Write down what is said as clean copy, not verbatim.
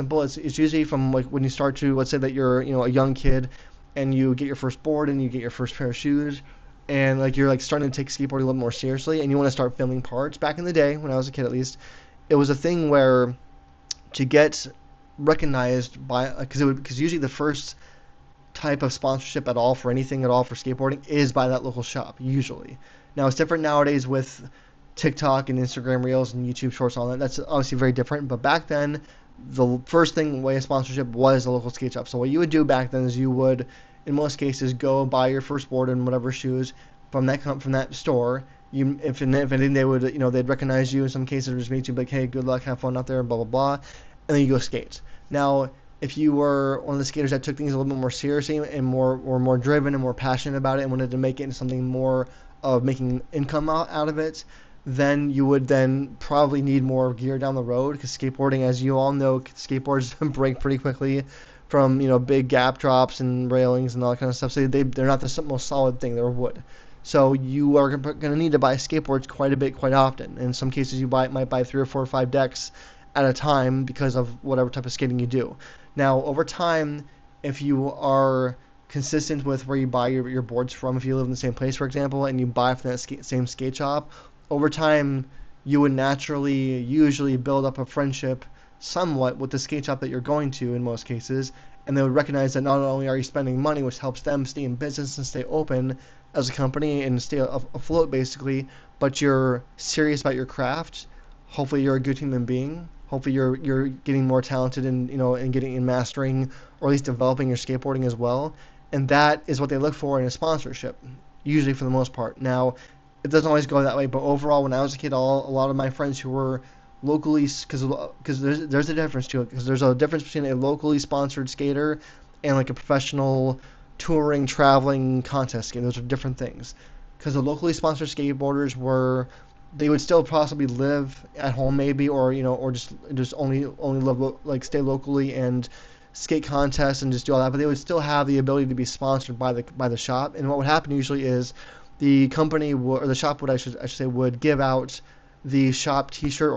simple. It's usually from like when you start to, let's say that you're a young kid and you get your first board and you get your first pair of shoes, and like you're like starting to take skateboarding a little more seriously and you want to start filming parts. Back in the day when I was a kid, at least, it was a thing where to get recognized by, because usually the first type of sponsorship at all for anything at all for skateboarding is by that local shop usually. Now it's different nowadays with TikTok and Instagram Reels and YouTube Shorts and all that. That's obviously very different. But back then, the first thing way of sponsorship was the local skate shop. So what you would do back then is you would, in most cases, go buy your first board and whatever shoes from that store. If anything, they would they'd recognize you. In some cases, just meet you like, hey, good luck, have fun out there, blah blah blah, and then you go skate. Now, if you were one of the skaters that took things a little bit more seriously and more driven and more passionate about it and wanted to make it into something more of making income out of it, then you would then probably need more gear down the road because skateboarding, as you all know, skateboards break pretty quickly from big gap drops and railings and all that kind of stuff. So they're not the most solid thing. They're wood. So you are going to need to buy skateboards quite a bit, quite often. In some cases, you might buy 3 or 4 or 5 decks at a time because of whatever type of skating you do. Now, over time, if you are consistent with where you buy your boards from, if you live in the same place, for example, and you buy from that same skate shop, over time, you would naturally usually build up a friendship somewhat with the skate shop that you're going to in most cases, and they would recognize that not only are you spending money, which helps them stay in business and stay open as a company and stay afloat basically, but you're serious about your craft. Hopefully you're a good human being. Hopefully you're getting more talented in getting in mastering or at least developing your skateboarding as well. And that is what they look for in a sponsorship, usually for the most part. Now, it doesn't always go that way, but overall, when I was a kid, a lot of my friends who were locally, because there's a difference to it, because there's a difference between a locally sponsored skater and like a professional touring, traveling contest skater. Those are different things. Because the locally sponsored skateboarders they would still possibly live at home maybe, or just only live stay locally and skate contests and just do all that, but they would still have the ability to be sponsored by the shop. And what would happen usually is the company or the shop would I should say would give out the shop T-shirt